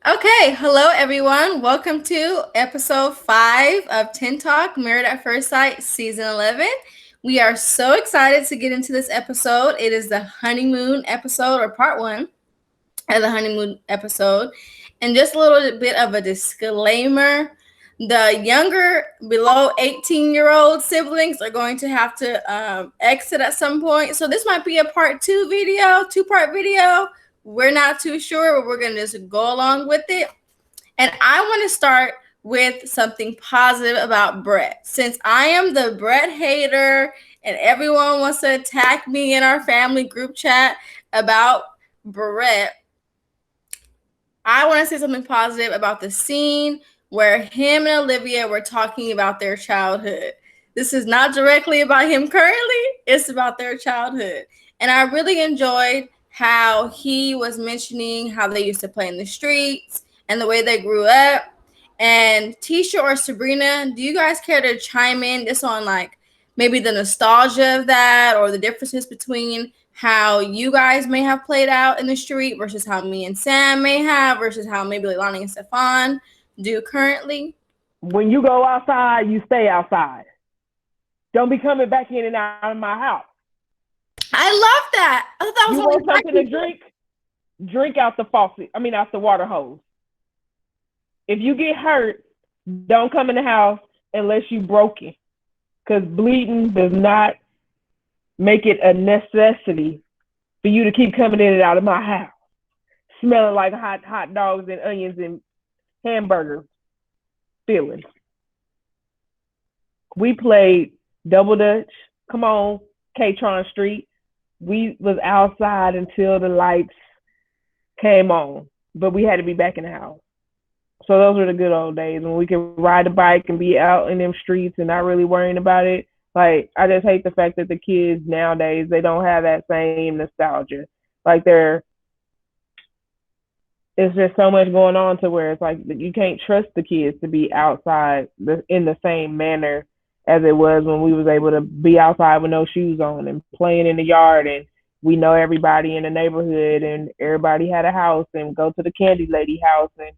Okay, hello everyone. Welcome to episode 5 of Tin Talk Married at First Sight, season 11. We are so excited to get into this episode. It is the honeymoon episode, or part 1 of the honeymoon episode. And just a little bit of a disclaimer: the younger, below 18-year-old siblings are going to have to exit at some point. So this might be a part 2 video, 2-part video. We're not too sure, but we're going to just go along with it. And I want to start with something positive about Brett. Since I am the Brett hater and everyone wants to attack me in our family group chat about Brett, I want to say something positive about the scene where him and Olivia were talking about their childhood. This is not directly about him currently, it's about their childhood. And I really enjoyed how he was mentioning how they used to play in the streets and the way they grew up. And Tisha or Sabrina, do you guys care to chime in just on like maybe the nostalgia of that or the differences between how you guys may have played out in the street versus how me and Sam may have versus how maybe Leilani and Stefan do currently? When you go outside, you stay outside. Don't be coming back in and out of my house. I love that. I thought that was you only want something to drink? Drink out the faucet. Out the water hose. If you get hurt, don't come in the house unless you broken. Because bleeding does not make it a necessity for you to keep coming in and out of my house, smelling like hot dogs and onions and hamburger fillings. We played double dutch. Come on, K-Tron Street. We was outside until the lights came on, but we had to be back in the house. So those were the good old days when we could ride a bike and be out in them streets and not really worrying about it. Like, I just hate the fact that the kids nowadays, they don't have that same nostalgia. Like, it's just so much going on to where it's like you can't trust the kids to be outside in the same manner as it was when we was able to be outside with no shoes on and playing in the yard, and we know everybody in the neighborhood and everybody had a house and go to the candy lady house. And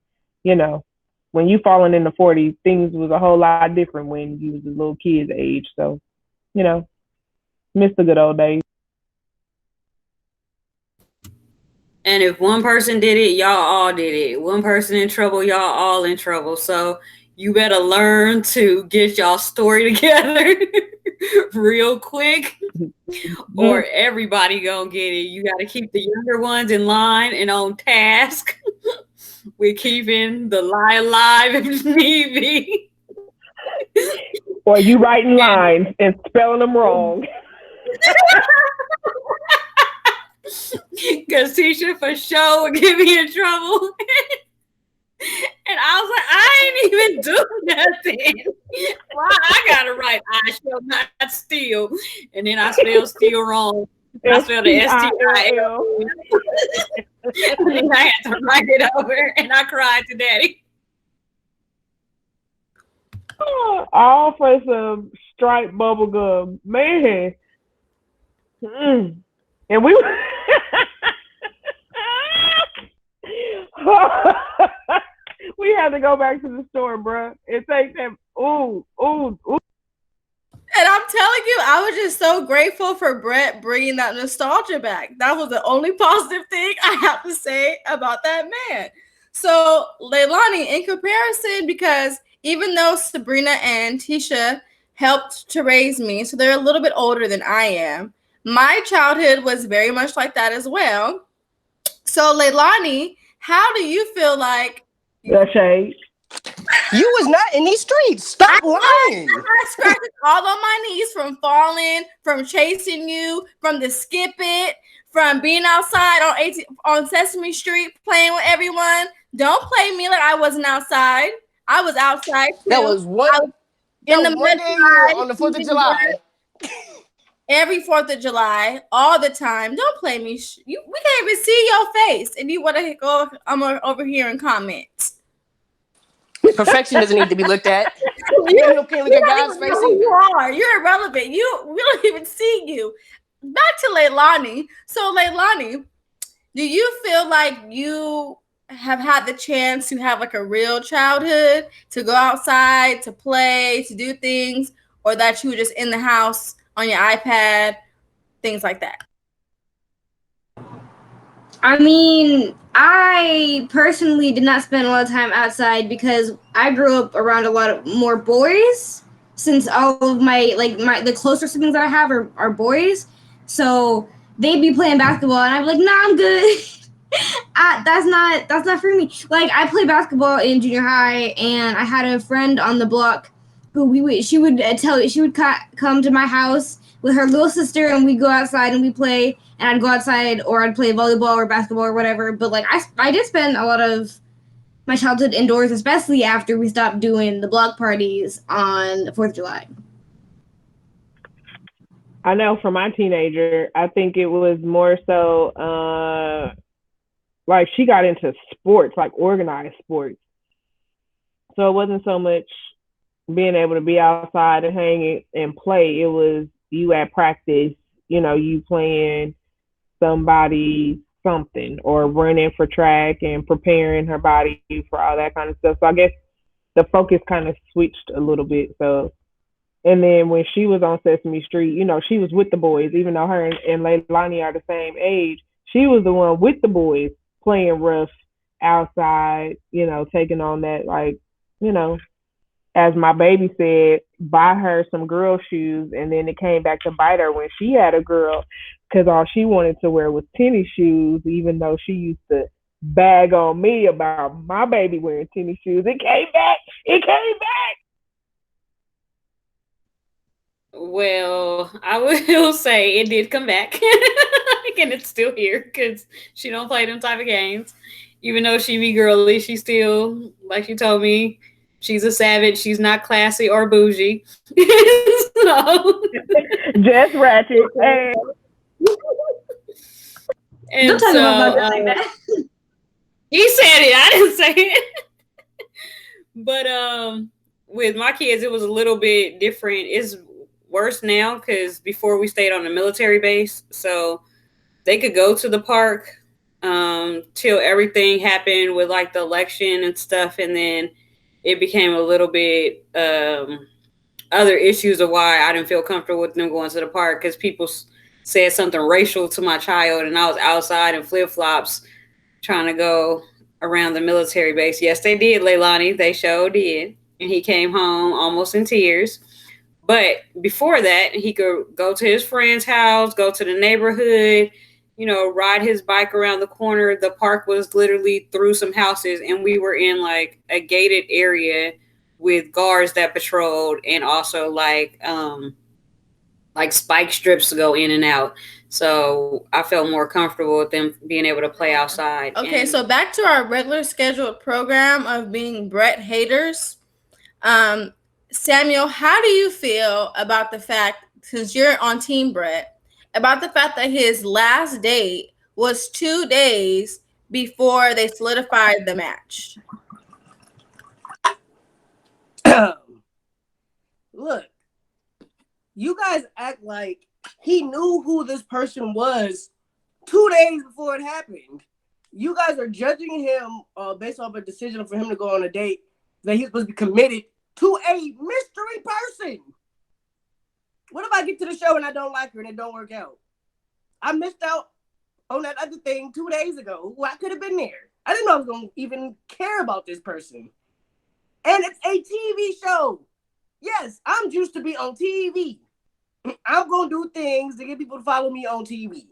when you falling in the 40s, things was a whole lot different when you was a little kid's age. So miss the good old days. And if one person did it, y'all all did it. One person in trouble, y'all all in trouble. So you better learn to get y'all story together real quick, or everybody gonna get it. You got to keep the younger ones in line and on task with keeping the lie alive if need be. Or you writing lines and spelling them wrong. Because Tisha for sure would get me in trouble. And I was like, I ain't even do nothing. Why I gotta write I shall not steal. And then I spelled steal wrong. I spelled the S-T-I-L. And then I had to write it over and I cried to Daddy. All for some striped bubble gum. Man. And we we had to go back to the store, bro. It takes them. Ooh. And I'm telling you, I was just so grateful for Brett bringing that nostalgia back. That was the only positive thing I have to say about that man. So, Leilani, in comparison, because even though Sabrina and Tisha helped to raise me, so they're a little bit older than I am, my childhood was very much like that as well. So, Leilani, how do you feel like... The shade. You was not in these streets. Stop lying. I scratched all on my knees from falling, from chasing you, from the skip it, from being outside on Sesame Street playing with everyone. Don't play me like I wasn't outside. I was outside too. That was one day on the 4th of July. Every 4th of July, all the time. Don't play me. We can't even see your face. If you want to go, I'm over here and comment. Perfection doesn't need to be looked at. You can't look at God's face either. You are. You're irrelevant. We don't even see you. Back to Leilani. So, Leilani, do you feel like you have had the chance to have like a real childhood, to go outside, to play, to do things, or that you were just in the house on your iPad, things like that? I mean, I personally did not spend a lot of time outside because I grew up around a lot of more boys. Since all of the closer siblings that I have are boys, so they'd be playing basketball, and I'd be like, "Nah, I'm good." That's not for me. Like, I played basketball in junior high, and I had a friend on the block who she would come to my house with her little sister, and we'd go outside and we play. And I'd go outside, or I'd play volleyball or basketball or whatever. But like, I did spend a lot of my childhood indoors, especially after we stopped doing the block parties on the 4th of July. I know for my teenager, I think it was more so like she got into sports, like organized sports. So it wasn't so much being able to be outside and hang and play. It was you at practice, you playing somebody something or running for track and preparing her body for all that kind of stuff. So I guess the focus kind of switched a little bit. So, and then when she was on Sesame Street, she was with the boys, even though her and Leilani are the same age. She was the one with the boys playing rough outside, taking on that, like, as my baby said, buy her some girl shoes, and then it came back to bite her when she had a girl, because all she wanted to wear was tennis shoes, even though she used to bag on me about my baby wearing tennis shoes. It came back. Well, I will say it did come back, and it's still here because she don't play them type of games. Even though she be girly, she still, like she told me, she's a savage. She's not classy or bougie. So, just ratchet. And don't talk about that like that. He said it. I didn't say it. But with my kids, it was a little bit different. It's worse now because before we stayed on a military base, so they could go to the park till everything happened with like the election and stuff, and then it became a little bit other issues of why I didn't feel comfortable with them going to the park because people said something racial to my child, and I was outside in flip flops trying to go around the military base. Yes, they did, Leilani. They sure did. And he came home almost in tears. But before that, he could go to his friend's house, go to the neighborhood, ride his bike around the corner. The park was literally through some houses, and we were in like a gated area with guards that patrolled, and also like spike strips to go in and out. So I felt more comfortable with them being able to play outside. Okay, so back to our regular scheduled program of being Brett haters. Samuel, how do you feel about the fact, since you're on Team Brett, about the fact that his last date was 2 days before they solidified the match? Look, you guys act like he knew who this person was 2 days before it happened. You guys are judging him based off a decision for him to go on a date that he's supposed to be committed to a mystery person. What if I get to the show and I don't like her and it don't work out? I missed out on that other thing 2 days ago. Who I could have been there. I didn't know I was going to even care about this person. And it's a TV show. Yes, I'm used to be on TV. I'm going to do things to get people to follow me on TV.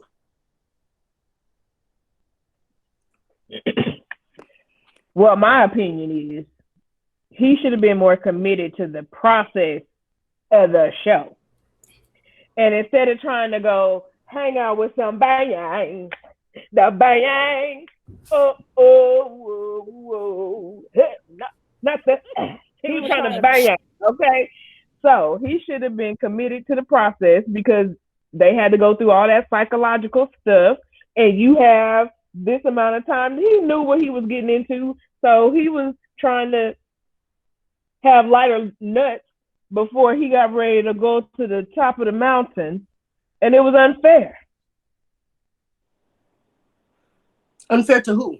Well, my opinion is he should have been more committed to the process of the show. And instead of trying to go hang out with some bang, the bang, not the, he was trying to bang, okay? So he should have been committed to the process because they had to go through all that psychological stuff, and you have this amount of time. He knew what he was getting into, so he was trying to have lighter nuts before he got ready to go to the top of the mountain, and it was unfair. Unfair to who?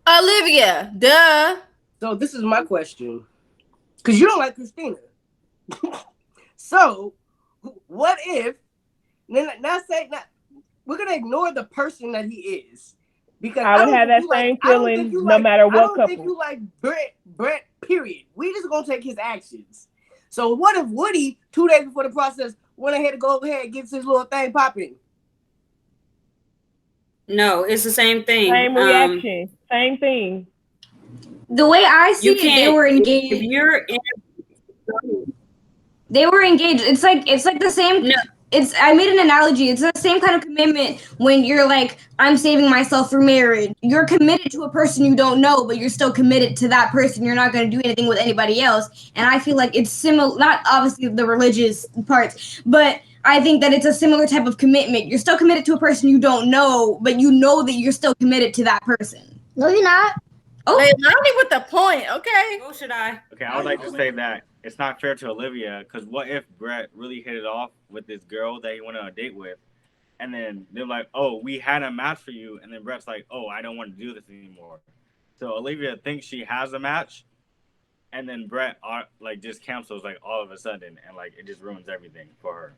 Olivia, duh. So this is my question, because you don't like Christina. So what if now say now we're gonna ignore the person that he is because I would have that same feeling no matter I what don't think couple. you like Brett. Period. We just gonna take his actions. So what if Woody 2 days before the process went ahead to go ahead and gets his little thing popping? No, it's the same thing. Same reaction. Same thing. The way I see You it, they can't were if engaged. you're in They were engaged. It's like the same. no. It's I made an analogy. It's the same kind of commitment when you're like, I'm saving myself for marriage. You're committed to a person you don't know, but you're still committed to that person. You're not going to do anything with anybody else. And I feel like it's similar. Not obviously the religious parts, but I think that it's a similar type of commitment. You're still committed to a person you don't know, but you know that you're still committed to that person. No, you're not. Oh, Hey, Lonnie with the point, okay? Or should I? Okay, I would like to say that it's not fair to Olivia because what if Brett really hit it off with this girl that he went on a date with, and then they're like, "Oh, we had a match for you," and then Brett's like, "Oh, I don't want to do this anymore." So Olivia thinks she has a match, and then Brett like just cancels like all of a sudden, and like it just ruins everything for her.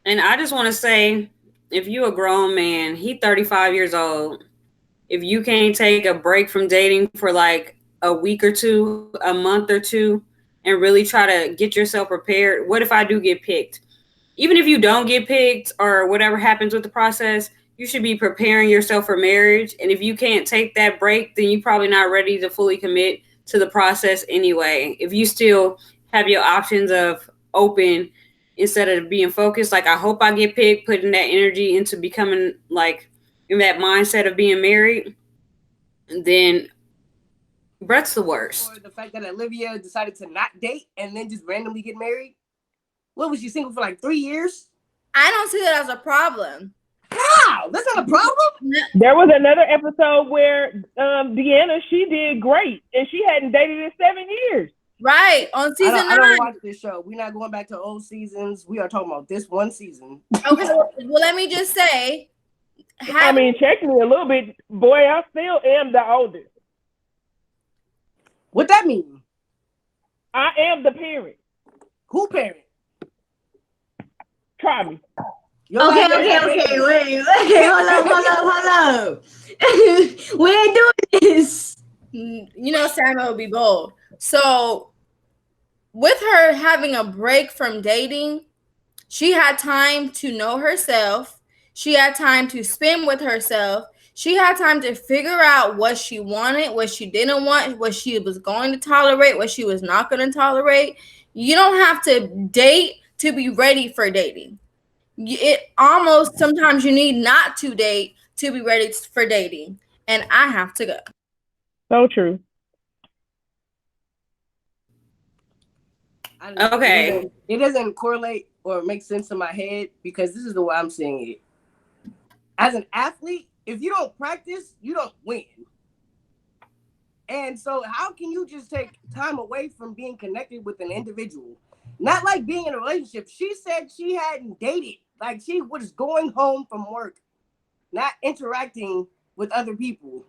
And I just want to say, if you a grown man, he 35 years old. If you can't take a break from dating for like a week or two, a month or two, and really try to get yourself prepared, what if I do get picked? Even if you don't get picked or whatever happens with the process, you should be preparing yourself for marriage. And if you can't take that break, then you're probably not ready to fully commit to the process anyway. If you still have your options of open instead of being focused, like I hope I get picked, putting that energy into becoming like in that mindset of being married, then Brett's the Or worst. the fact that Olivia decided to not date and then just randomly get married? What was she single for like 3 years? I don't see that as a problem. Wow, that's not a problem. There was another episode where Deanna, she did great, and she hadn't dated in 7 years. Right. On season I don't 9. watch this show. We're not going back to old seasons. We are talking about this one season. Okay. Well, let me just say, I mean, check me a little bit, boy. I still am the oldest. What that mean? I am the parent. Who parent? Try me. Your okay, last name okay, is okay. Baker. Wait. Hold up. We ain't doing this. you know, Samuel would be bold. So, with her having a break from dating, she had time to know herself. She had time to spend with herself. She had time to figure out what she wanted, what she didn't want, what she was going to tolerate, what she was not going to tolerate. You don't have to date to be ready for dating. It almost sometimes you need not to date to be ready for dating. And I have to go. So true. Okay. It doesn't correlate or make sense in my head because this is the way I'm seeing it. As an athlete, if you don't practice, you don't win. And so how can you just take time away from being connected with an individual? Not like being in a relationship. She said she hadn't dated. Like she was going home from work, not interacting with other people.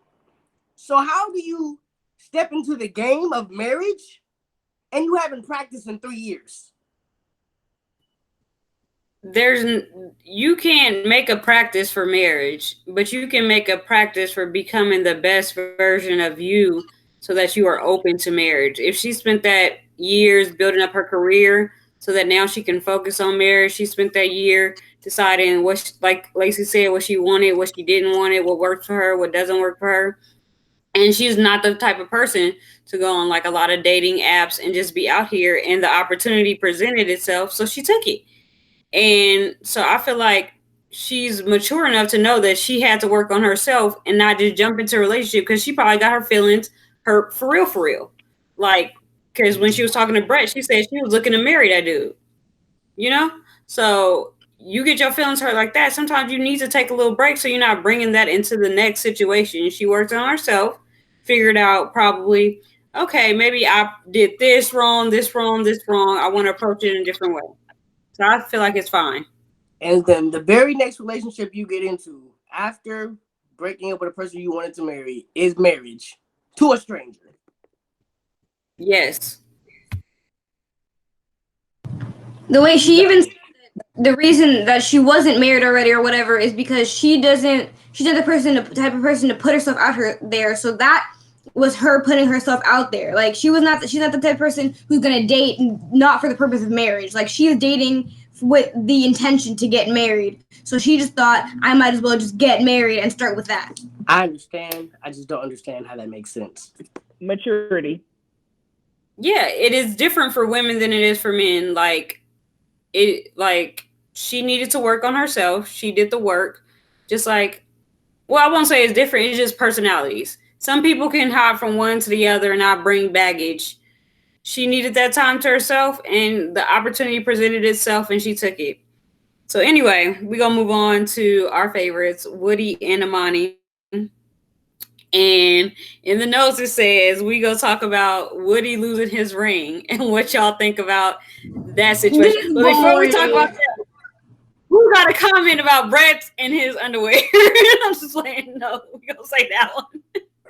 So how do you step into the game of marriage and you haven't practiced in 3 years? You can't make a practice for marriage, but you can make a practice for becoming the best version of you so that you are open to marriage. If she spent that years building up her career so that now she can focus on marriage, she spent that year deciding what like Lacey said, what she wanted, what she didn't want, it, what works for her, what doesn't work for her. And she's not the type of person to go on like a lot of dating apps and just be out here, and the opportunity presented itself, so she took it. And so I feel like she's mature enough to know that she had to work on herself and not just jump into a relationship, because she probably got her feelings hurt for real, for real. Like, because when she was talking to Brett, she said she was looking to marry that dude, you know? So you get your feelings hurt like that. Sometimes you need to take a little break so you're not bringing that into the next situation. She worked on herself, figured out probably, okay, maybe I did this wrong, this wrong, this wrong. I want to approach it in a different way. So I feel like it's fine. And then the very next relationship you get into after breaking up with a person you wanted to marry is marriage to a stranger. Yes. The way she even the reason that she wasn't married already or whatever is because she's not the type of person to put herself out there. So that was her putting herself out there. Like she's not the type of person who's gonna date not for the purpose of marriage. Like she is dating with the intention to get married. So she just thought I might as well just get married and start with that. I understand. I just don't understand how that makes sense. Maturity. Yeah, it is different for women than it is for men. Like she needed to work on herself. She did the work. Just like, well, I won't say it's different. It's just personalities. Some people can hop from one to the other and not bring baggage. She needed that time to herself, and the opportunity presented itself, and she took it. So anyway, we gonna move on to our favorites, Woody and Amani. And in the notes it says we gonna talk about Woody losing his ring and what y'all think about that situation. This But before we boy. talk about that, who got a comment about Brett and his underwear? I'm just saying no. We gonna say that one.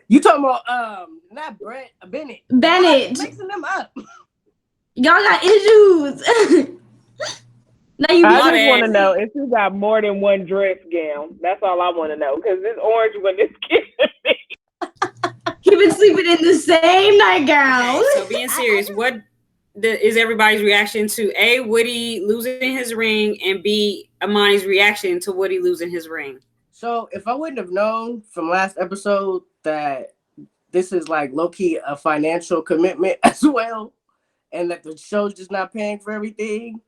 You talking about not Brett, Bennett. Bennett. Mixing them up. Y'all got issues. Now you I My just want to bad. know if you got more than one dress gown. That's all I want to know. Because this orange one is killing me. he been sleeping in the same nightgown. Okay, so being serious, what is everybody's reaction to A, Woody losing his ring, and B, Amani's reaction to Woody losing his ring? So if I wouldn't have known from last episode that this is like low-key a financial commitment as well, and that the show's just not paying for everything,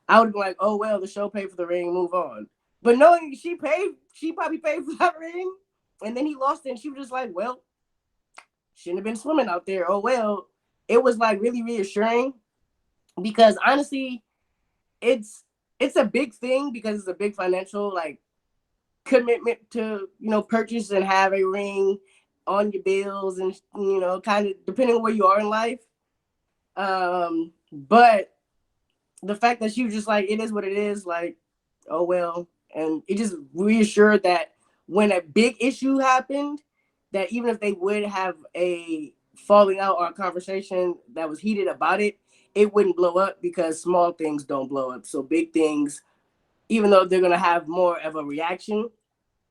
I would have been like, oh well, the show paid for the ring, move on. But knowing she probably paid for that ring, and then he lost it, and she was just like, well, shouldn't have been swimming out there. Oh well. It was like really reassuring because honestly, it's a big thing because it's a big financial like commitment to purchase and have a ring on your bills and kind of depending on where you are in life. But the fact that she was just like, it is what it is, like, oh well, and it just reassured that when a big issue happened, that even if they would have a falling out or a conversation that was heated about it, it wouldn't blow up because small things don't blow up. So big things, even though they're gonna have more of a reaction,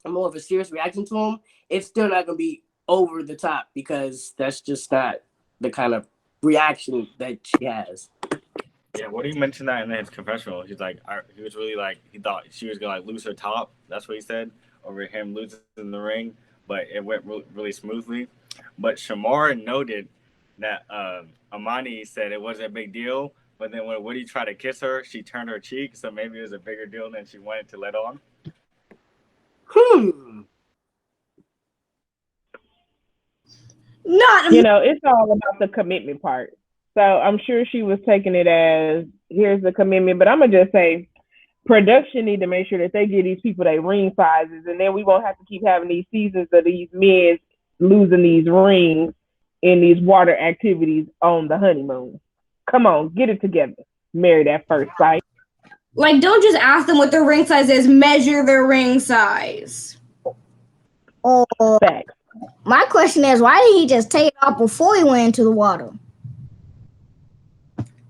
more of a serious reaction to them, it's still not gonna be over the top because that's just not the kind of reaction that she has. Yeah, what he mentioned that in his confessional. He's like, he was really like, he thought she was gonna like lose her top. That's what he said over him losing the ring, but it went really smoothly. But Shamar noted that Amani said it wasn't a big deal, but then when Woody tried to kiss her, she turned her cheek, so maybe it was a bigger deal than she wanted to let on. Not It's all about the commitment part. So I'm sure she was taking it as here's the commitment, but I'm gonna just say production need to make sure that they give these people their ring sizes, and then we won't have to keep having these seasons of these men losing these rings in these water activities on the honeymoon. Come on, get it together. Married at first sight. like don't just ask them what their ring size is. Measure their ring size. Or Facts. my question is, why did he just take it off before he went into the water?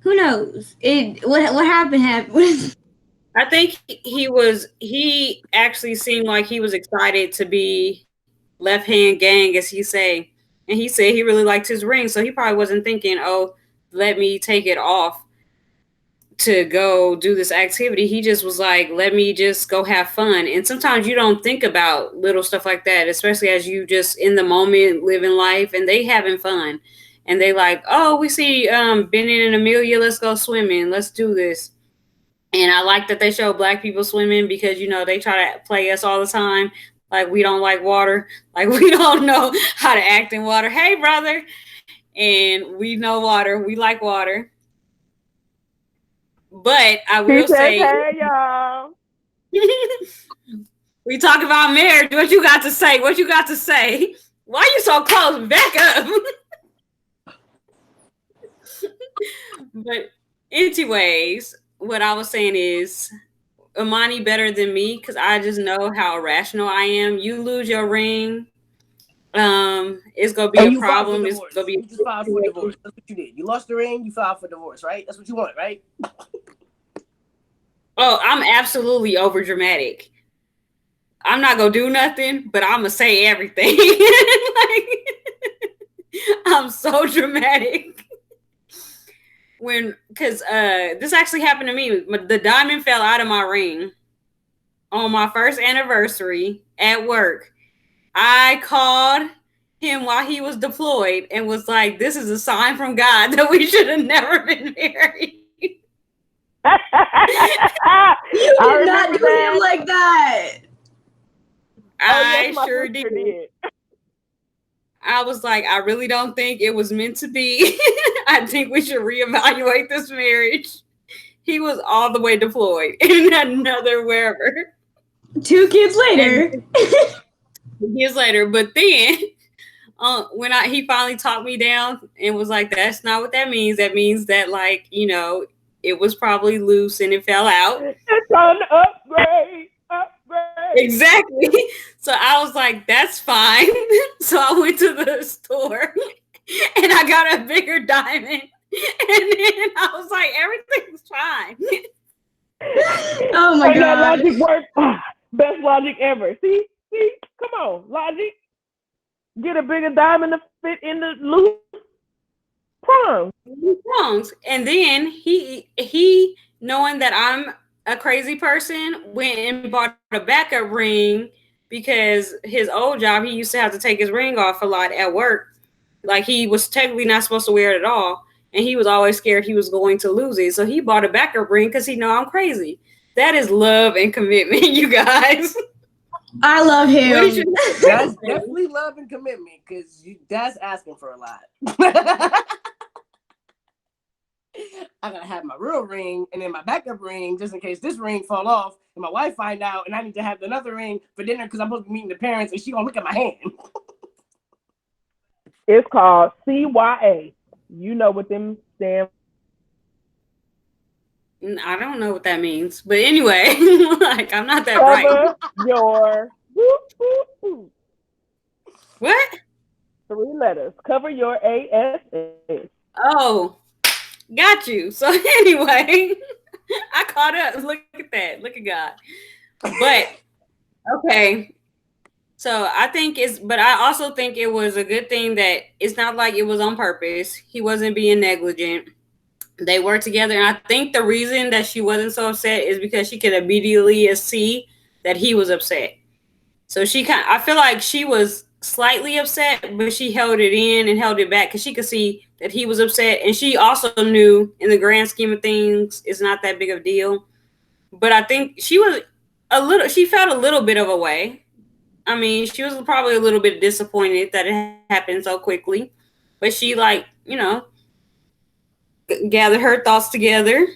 Who knows? What happened. I think he actually seemed like he was excited to be left hand gang, as he say. And he said he really liked his ring, so he probably wasn't thinking, oh, let me take it off to go do this activity. He just was like, let me just go have fun. And sometimes you don't think about little stuff like that, especially as you just in the moment living life, and they having fun. And they like, oh, we see Bennett and Amelia, let's go swimming, let's do this. And I like that they show black people swimming because, they try to play us all the time. Like we don't like water. Like we don't know how to act in water. Hey, brother. And we know water. We like water. But I He will says, say, hey, y'all. we talk about marriage. What you got to say? What you got to say? Why you so close? Back up. But anyways, what I was saying is Imani better than me because I just know how irrational I am. You lose your ring, it's gonna be And a you filed for problem. It's gonna divorce. be You just filed for divorce. That's what you did. You lost the ring. You filed for divorce, right? That's what you want, right? oh, I'm absolutely over dramatic. I'm not gonna do nothing, but I'm gonna say everything. Like, I'm so dramatic. Because this actually happened to me. The diamond fell out of my ring on my first anniversary at work. I called him while he was deployed and was like, "This is a sign from God that we should have never been married." You I did not remember do him that. like that. Oh yes, I my sure sister did. did. I was like, I really don't think it was meant to be. I think we should reevaluate this marriage. He was all the way deployed in another wherever. 2 kids And later. years later, but then when he finally talked me down and was like, "That's not what that means. That means that like it was probably loose and it fell out." It's an upgrade. Upgrade. Exactly. So I was like, "That's fine." So I went to the store and I got a bigger diamond, and then I was like, "Everything's fine." Oh my And that god. logic works. Best logic ever. See? Come on, logic. Get a bigger diamond to fit in the loose prongs. Songs. And then he knowing that I'm a crazy person went and bought a backup ring because his old job he used to have to take his ring off a lot at work. Like he was technically not supposed to wear it at all, and he was always scared he was going to lose it. So he bought a backup ring because he know I'm crazy. That is love and commitment, you guys. I love What is him. your That's definitely love and commitment because that's asking for a lot. I gotta have my real ring and then my backup ring just in case this ring fall off and my wife find out and I need to have another ring for dinner because I'm supposed to be meeting the parents and she gonna look at my hand. It's called CYA. You know what them stand. I don't know what that means, but anyway, like I'm not that bright. Cover your What? 3 letters. Cover your ASS. Oh, got you. So anyway, I caught up. Look at that. Look at God. But okay. So but I also think it was a good thing that it's not like it was on purpose. He wasn't being negligent. They were together. And I think the reason that she wasn't so upset is because she could immediately see that he was upset. So I feel like she was slightly upset, but she held it in and held it back because she could see that he was upset. And she also knew in the grand scheme of things, it's not that big of a deal. But I think she felt a little bit of a way. I mean, she was probably a little bit disappointed that it happened so quickly. But she gathered her thoughts together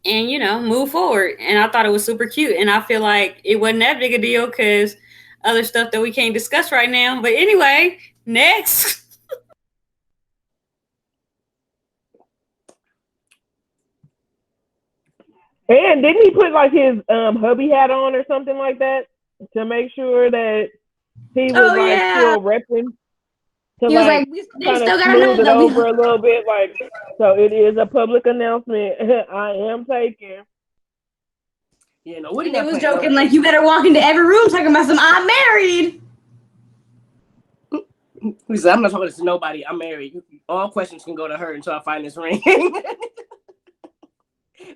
and move forward. And I thought it was super cute. And I feel like it wasn't that big a deal because other stuff that we can't discuss right now. But anyway, next. And didn't he put like his hubby hat on or something like that to make sure that he was still repping to He was like they kind still of gotta know smooth it they'll over be. a little bit? Like, so it is a public announcement. I am taking. Yeah, no, what And they was joking like, you better walk into every room talking about some I'm married. He said, I'm not talking to nobody. I'm married. All questions can go to her until I find this ring.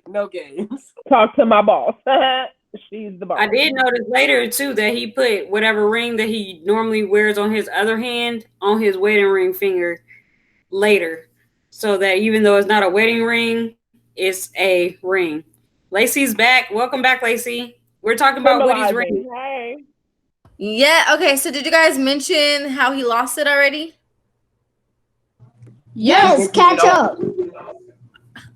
No games. Talk to my boss. She's the boss. I did notice later too that he put whatever ring that he normally wears on his other hand on his wedding ring finger later. So that even though it's not a wedding ring, it's a ring. Lacey's back. Welcome back, Lacey. We're talking about Woody's ring. Hey. Yeah, okay, so did you guys mention how he lost it already? Yes, catch up.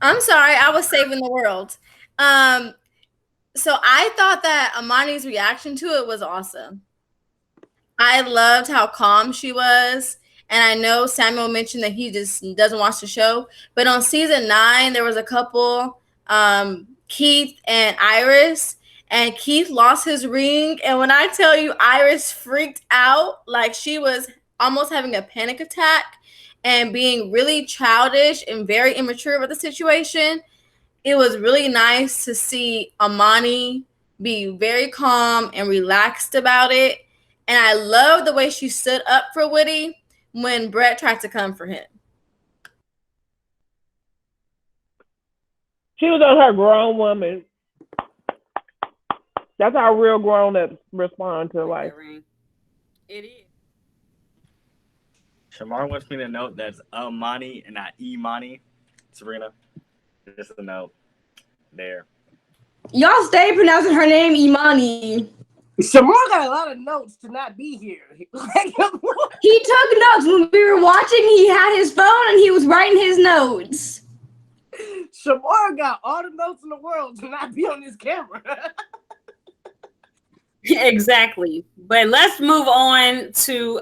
I'm sorry, I was saving the world. So I thought that Amani's reaction to it was awesome. I loved how calm she was. And I know Samuel mentioned that he just doesn't watch the show. But on season 9, there was a couple Keith and Iris, and Keith lost his ring. And when I tell you, Iris freaked out, like she was almost having a panic attack and being really childish and very immature about the situation. It was really nice to see Amani be very calm and relaxed about it. And I love the way she stood up for Woody when Brett tried to come for him. She was on her grown woman. That's how real grown ups respond to life. It is. Shamar wants me to note that's Amani and not Imani. Serena, just a note there. Y'all stay pronouncing her name Imani. Shamar got a lot of notes to not be here. He took notes when we were watching. He had his phone and he was writing his notes. Shamar got all the notes in the world to not be on this camera. Exactly. But let's move on to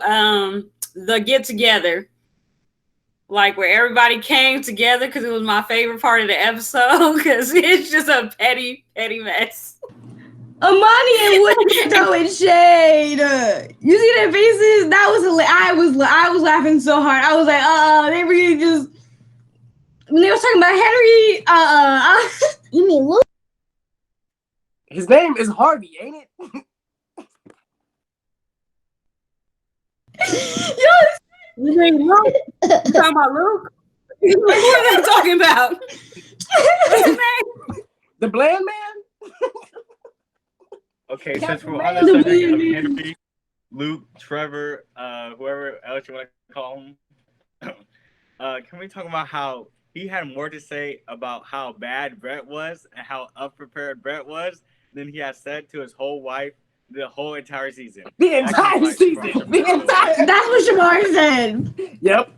the get together. Like where everybody came together, because it was my favorite part of the episode, because it's just a petty mess. Amani and Woody throwing shade. You see their faces? That was I was laughing so hard. I was like, they really just when they was talking about Henry. You mean Luke? His name is Harvey, ain't it? You mean Luke? You talking about Luke? What are they talking about? What's his name? The Bland Man? Okay, Captain since we're on the Man. subject of Henry, Luke, Trevor, whoever else you want to call him, can we talk about how he had more to say about how bad Brett was and how unprepared Brett was than he has said to his whole wife the whole entire season? The entire season. That's what Shamar said. Yep.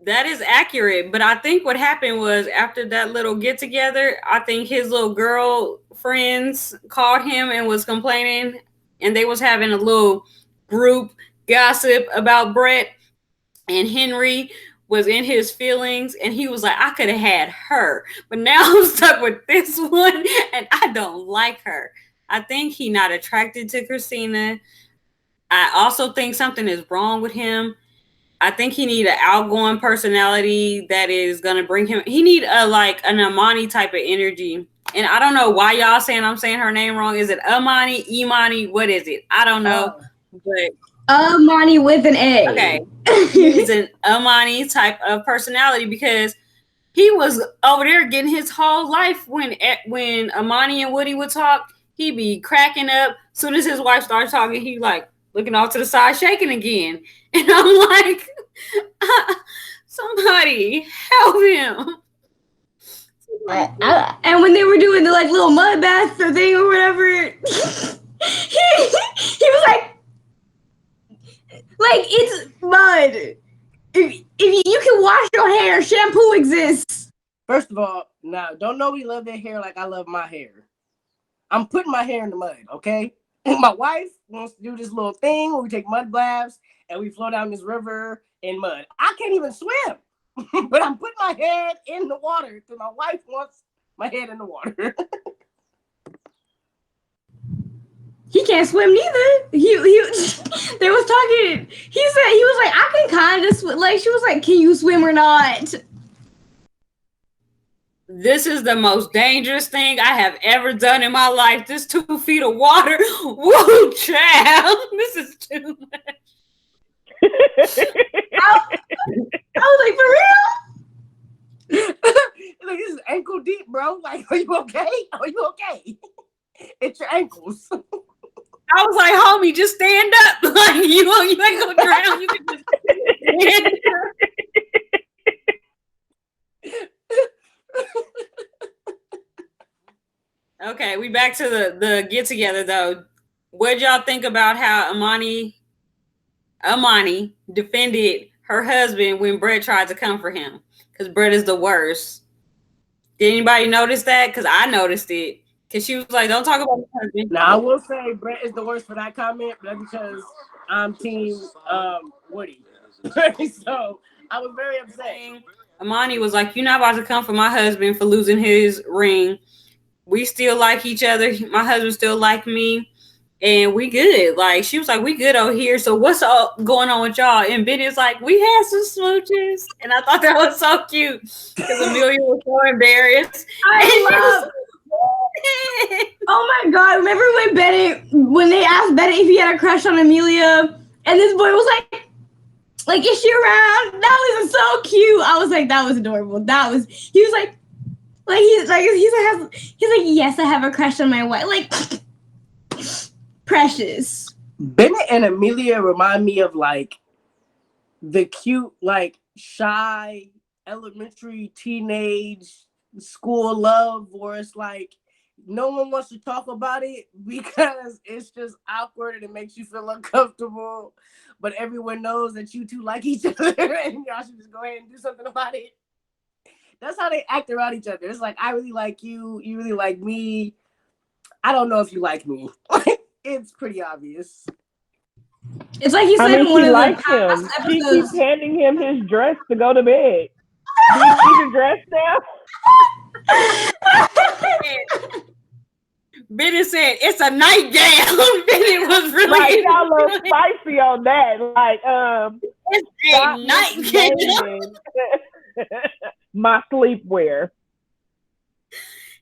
That is accurate, but I think what happened was after that little get together, I think his little girl friends called him and was complaining, and they was having a little group gossip about Brett, and Henry was in his feelings, and he was like, I could have had her, but now I'm stuck with this one, and I don't like her. I think he not attracted to Christina. I also think something is wrong with him. I think he need an outgoing personality that is gonna bring him. He need an Amani type of energy. And I don't know why y'all saying I'm saying her name wrong. Is it Amani, Imani? What is it? I don't know. But Amani with an A. Okay, he's an Amani type of personality because he was over there getting his whole life when Amani and Woody would talk. He'd be cracking up. Soon as his wife started talking, he like looking off to the side, shaking again. And I'm like, somebody help him. And when they were doing the little mud bath thing or whatever, he was like it's mud. If you can wash your hair, shampoo exists. First of all, now don't nobody love their hair like I love my hair. I'm putting my hair in the mud, okay? And my wife wants to do this little thing where we take mud baths and we flow down this river in mud. I can't even swim, but I'm putting my head in the water because my wife wants my head in the water. He can't swim neither. They was talking. He said he was like, I can kind of swim. Like she was like, can you swim or not? This is the most dangerous thing I have ever done in my life. This 2 feet of water. Woo, child. This is too much. I was like, for real? Like, this is ankle deep, bro. Like, are you okay? Are you okay? It's your ankles. I was like, homie, just stand up. Like, you ain't gonna drown. You can just stand up. Okay, we back to the get together though. What y'all think about how Amani defended her husband when Brett tried to come for him? Because Brett is the worst. Did anybody notice that? Because I noticed it. Because she was like, don't talk about my husband. Now, I will say Brett is the worst for that comment, but that's because I'm team Woody. So I was very upset. Amani was like, "You're not about to come for my husband for losing his ring. We still like each other. My husband still like me, and we good." Like she was like, "We good over here. So what's up going on with y'all?" And Benny was like, "We had some smooches," and I thought that was so cute because Amelia was so embarrassed, and she I was. love. Oh my god! Remember when they asked Bennett if he had a crush on Amelia, and this boy was like, is she around? That was so cute. I was like, that was adorable. That was. He was he's like, yes, I have a crush on my wife. Like, precious. Bennett and Amelia remind me of like the cute, like shy elementary, teenage school love, where it's like no one wants to talk about it because it's just awkward and it makes you feel uncomfortable. But everyone knows that you two like each other and y'all should just go ahead and do something about it. That's how they act around each other. It's like, I really like you, you really like me. I don't know if you like me. It's pretty obvious. It's like you I said mean, in one she of the likes past him. She keeps episodes. handing him his dress to go to bed. Do you see the dress now? Benny said, "It's a nightgown." Benny was Right, he really got a little into it. spicy on that. Like, It's stop a nightgown. misnaming my sleepwear.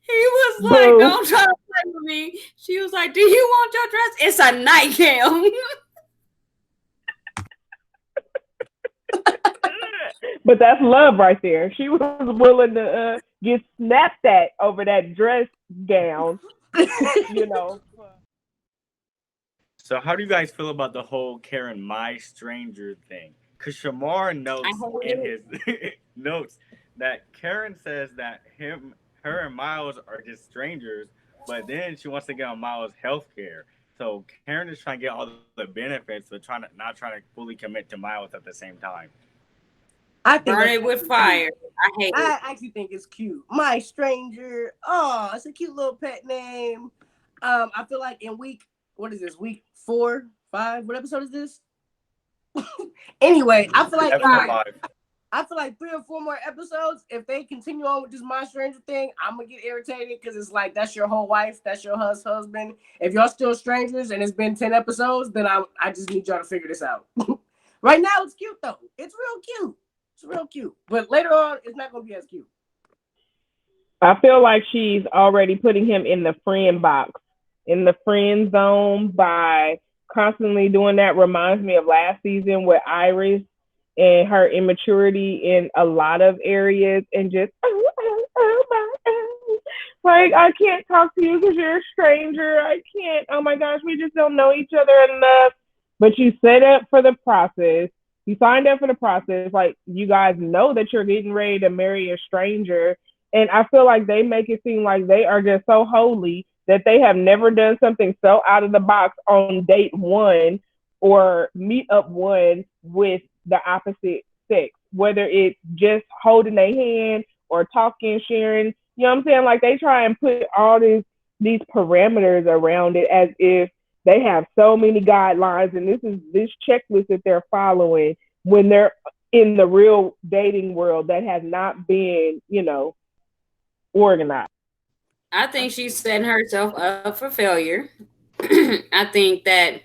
He was like, Boo. "Don't try to play with me." She was like, "Do you want your dress?" It's a nightgown. But that's love right there. She was willing to get snapped at over that dress gown, you know. So how do you guys feel about the whole Karen my stranger thing? Because Shamar I notes hate in it. his notes that Karen says that her and Miles are just strangers, but then she wants to get on Miles' health care. So Karen is trying to get all the benefits, but not trying to fully commit to Miles at the same time. I think Burn that's it with actually cute. fire. I hate it. I actually think it's cute. My stranger. Oh, it's a cute little pet name. I feel like in what is this? Week 4, 5? What episode is this? Anyway, Episode 5. I feel like 3 or 4 more episodes. If they continue on with this my stranger thing, I'm gonna get irritated because it's like that's your whole wife, that's your husband. If y'all still strangers and it's been 10 episodes, then I just need y'all to figure this out. Right now, it's cute though. It's real cute. It's real cute. But later on, it's not gonna be as cute. I feel like she's already putting him in the friend box, in the friend zone by constantly doing that. Reminds me of last season with Iris and her immaturity in a lot of areas and just, like, I can't talk to you because you're a stranger. I can't. Oh my gosh, we just don't know each other enough. But you set up for the process. You signed up for the process. Like, you guys know that you're getting ready to marry a stranger. And I feel like they make it seem like they are just so holy that they have never done something so out of the box on date one or meet up one with the opposite sex, whether it's just holding their hand or talking, sharing. You know what I'm saying? Like, they try and put all these parameters around it as if they have so many guidelines and this is this checklist that they're following when they're in the real dating world that has not been, organized. I think she's setting herself up for failure. I think that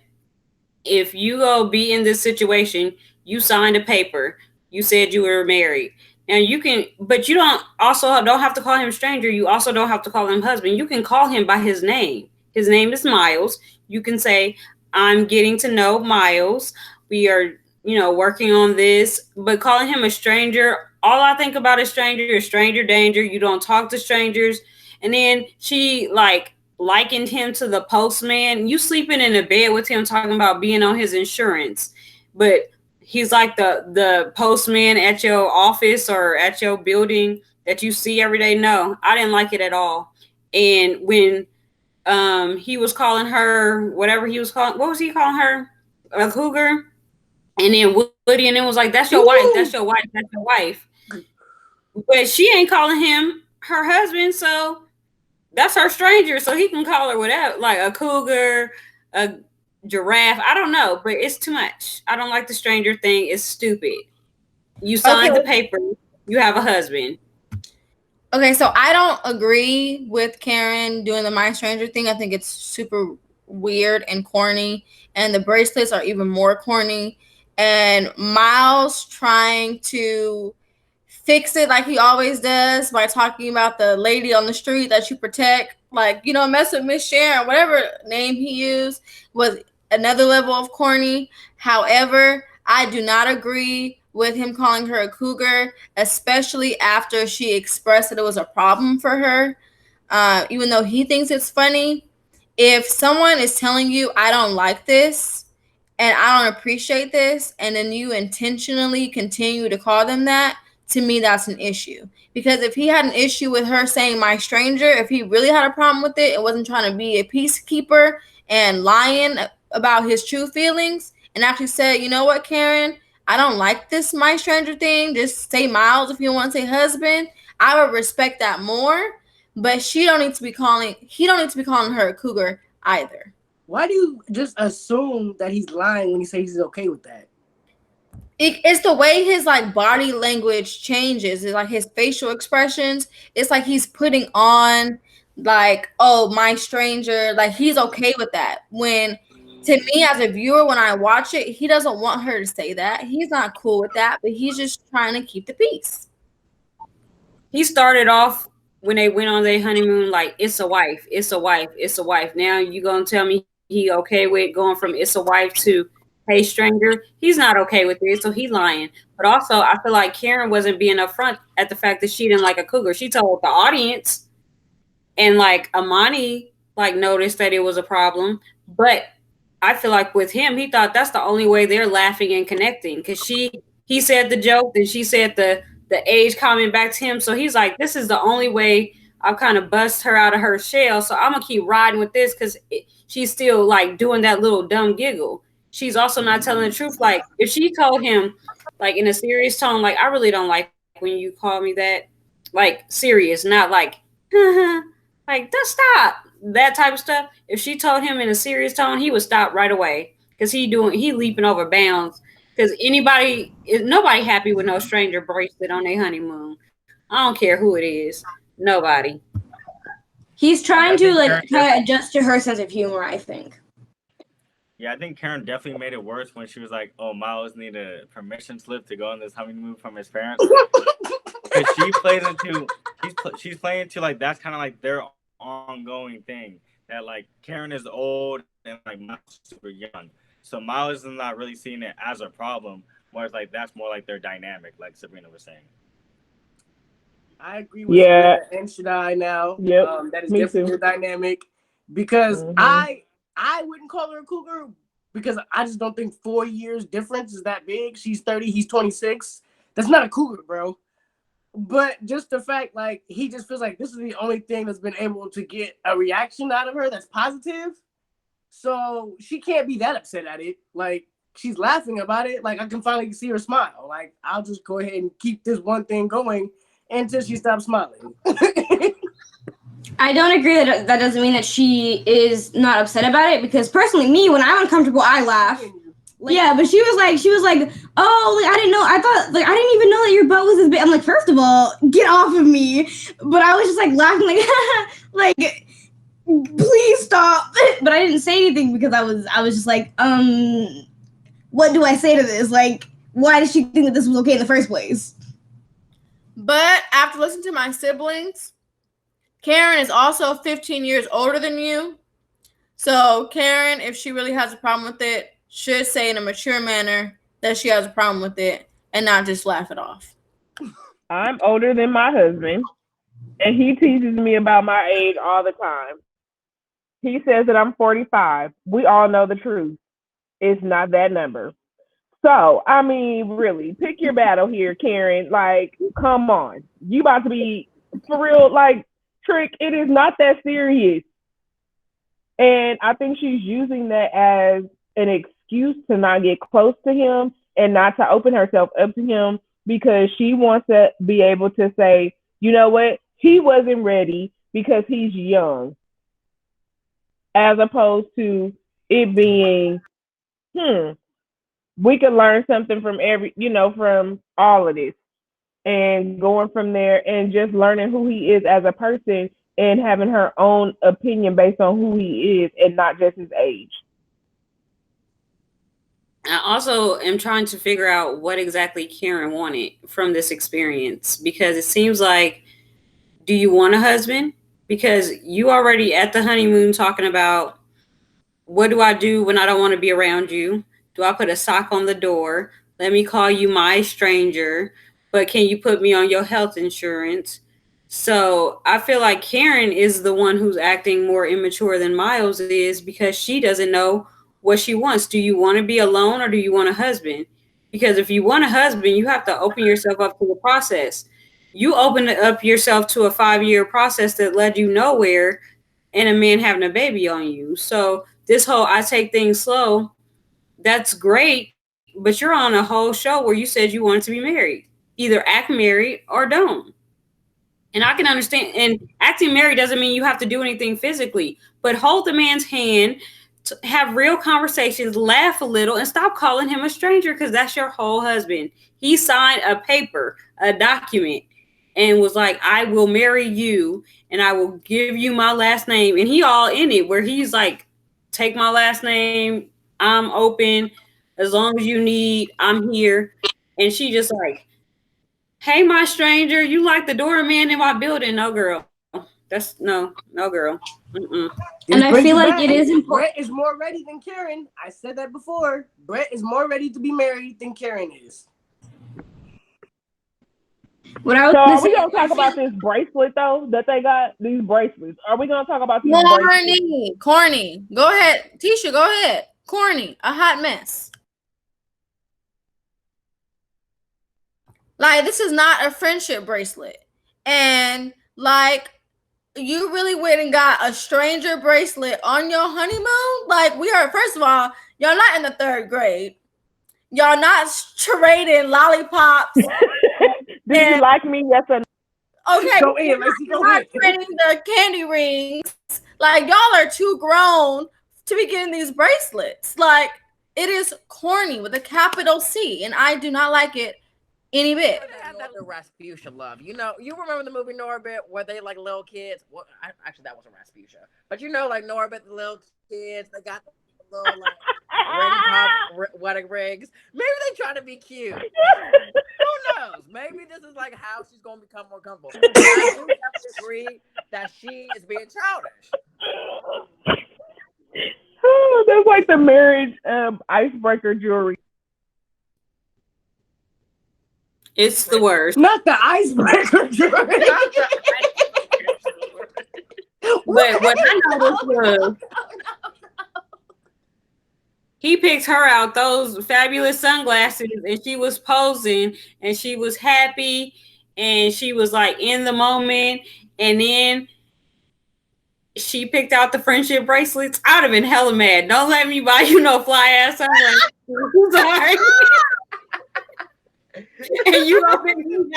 if you go be in this situation, you signed a paper, you said you were married. And you can, but you don't have to call him stranger. You also don't have to call him husband. You can call him by his name. His name is Miles. You can say, "I'm getting to know Miles. We are, working on this." But calling him a stranger, all I think about is stranger danger. You don't talk to strangers. And then she likened him to the postman. You sleeping in a bed with him talking about being on his insurance, but he's like the postman at your office or at your building that you see every day. No, I didn't like it at all. And when he was calling her whatever he was calling, what was he calling her? A cougar. And then Woody and then was like, "That's your wife, that's your wife, that's your wife." But she ain't calling him her husband, so that's her stranger, so he can call her whatever, like a cougar, a giraffe. I don't know, but it's too much. I don't like the stranger thing. It's stupid. You signed the Okay, paper. You have a husband. Okay, so I don't agree with Karen doing the My Stranger thing. I think it's super weird and corny, and the bracelets are even more corny. And Miles trying to fix it like he always does by talking about the lady on the street that you protect, like, you know, mess with Miss Sharon, whatever name he used, was another level of corny. However, I do not agree with him calling her a cougar, especially after she expressed that it was a problem for her. Even though he thinks it's funny, if someone is telling you, I don't like this and I don't appreciate this, and then you intentionally continue to call them that, to me, that's an issue. Because if he had an issue with her saying my stranger, if he really had a problem with it and wasn't trying to be a peacekeeper and lying about his true feelings, and actually said, you know what, Karen, I don't like this my stranger thing. Just say Miles if you want to say husband. I would respect that more. But she don't need to be calling. He don't need to be calling her a cougar either. Why do you just assume that he's lying when he says he's okay with that? It's the way his like body language changes. It's like his facial expressions. It's like he's putting on like, oh, my stranger. Like he's okay with that. When to me as a viewer, when I watch it, he doesn't want her to say that. He's not cool with that, but he's just trying to keep the peace. He started off when they went on their honeymoon like it's a wife, it's a wife, it's a wife. Now you gonna tell me he okay with going from it's a wife to hey stranger? He's not okay with it, so he lying. But also, I feel like Karen wasn't being upfront at the fact that she didn't like a cougar. She told the audience, and like Amani like noticed that it was a problem, but I feel like with him, he thought that's the only way they're laughing and connecting because he said the joke, then she said the age comment back to him. So he's like, this is the only way I've kind of bust her out of her shell. So I'm gonna keep riding with this because she's still like doing that little dumb giggle. She's also not telling the truth. Like if she told him like in a serious tone, like I really don't like when you call me that, like serious, not like like just stop that type of stuff. If she told him in a serious tone, he would stop right away because he leaping over bounds. Because nobody happy with no stranger bracelet on their honeymoon. I don't care who it is, nobody. He's Yeah, trying I to think like Karen try to adjust to her sense of humor, I think. Yeah, I think Karen definitely made it worse when she was like, "Oh, Miles need a permission slip to go on this honeymoon from his parents," because she plays into she's playing into like that's kind of like their ongoing thing that like Karen is old and like Miles is super young, so Miles is not really seeing it as a problem. Whereas like that's more like their dynamic, like Sabrina was saying. I agree with Yeah. Sabrina and Shadai now. Yep. That is Me definitely too. a dynamic because Mhm. I wouldn't call her a cougar because I just don't think 4 years difference is that big. She's 30, he's 26. That's not a cougar, bro. But just the fact, like, he just feels like this is the only thing that's been able to get a reaction out of her that's positive. So she can't be that upset at it. Like, she's laughing about it. Like, I can finally see her smile. Like, I'll just go ahead and keep this one thing going until she stops smiling. I don't agree that that doesn't mean that she is not upset about it because personally, me, when I'm uncomfortable, I laugh. Like, yeah, but she was like, oh, like I didn't know. I thought, like, I didn't even know that your butt was this big. I'm like, first of all, get off of me. But I was just like laughing, like, like, please stop. But I didn't say anything because I was just like, what do I say to this? Like, why did she think that this was okay in the first place? But after listening to my siblings, Karen is also 15 years older than you. So Karen, if she really has a problem with it, should say in a mature manner that she has a problem with it and not just laugh it off. I'm older than my husband, and he teases me about my age all the time. He says that I'm 45. We all know the truth. It's not that number. So, I mean, really, pick your battle here, Karen. Like, come on. You about to be for real, like, Trick, it is not that serious. And I think she's using that as an excuse to not get close to him and not to open herself up to him because she wants to be able to say, you know what, he wasn't ready because he's young, as opposed to it being, hmm, we could learn something from from all of this. and going from there and just learning who he is as a person and having her own opinion based on who he is and not just his age. I also am trying to figure out what exactly Karen wanted from this experience because it seems like, do you want a husband? Because you already at the honeymoon talking about, what do I do when I don't want to be around you? Do I put a sock on the door? Let me call you my stranger, but can you put me on your health insurance? So I feel like Karen is the one who's acting more immature than Miles is because she doesn't know what she wants. Do you want to be alone or do you want a husband? Because if you want a husband, you have to open yourself up to the process. You opened up yourself to a 5-year process that led you nowhere and a man having a baby on you. So this whole I take things slow, that's great, but you're on a whole show where you said you wanted to be married. Either act married or don't. And I can understand. And acting married doesn't mean you have to do anything physically, but hold the man's hand, have real conversations, laugh a little, and stop calling him a stranger because that's your whole husband. He signed a paper, a document, and was like, I will marry you and I will give you my last name. And he all in it, where he's like, take my last name. I'm open. As long as you need, I'm here. And she just like, hey, my stranger, you like the doorman in my building? No, girl. No, girl. Mm-mm. And I feel like it is important. Brett is more ready than Karen. I said that before. Brett is more ready to be married than Karen is. What I was So are we say, gonna talk about this bracelet though that they got? These bracelets. Are we gonna talk about these bracelets? Corny. Go ahead. Tisha, go ahead. Corny. A hot mess. Like, this is not a friendship bracelet. And like, you really went and got a stranger bracelet on your honeymoon? Like, we are, first of all, y'all not in the 3rd grade. Y'all not trading lollipops. Did you like me? Yes or no? Okay, Go in, let's go not in. trading the candy rings. Like, y'all are too grown to be getting these bracelets. Like, it is corny with a capital C, and I do not like it any bit. That Rasputia love. You know, you remember the movie Norbit where they like little kids? Well, actually, that wasn't Rasputia. But you know, like Norbit, the little kids, they got the little like ring pop wedding rings. Maybe they try to be cute. Who knows? Maybe this is like how she's gonna become more comfortable. But I do have to agree that she is being childish. Oh, that's like the marriage icebreaker jewelry. It's the worst. Not the icebreaker. But what I noticed was he picked her out those fabulous sunglasses and she was posing and she was happy and she was like in the moment. And then she picked out the friendship bracelets. I'd have been hella mad. Don't let me buy you no fly ass sunglasses. Sorry. And you open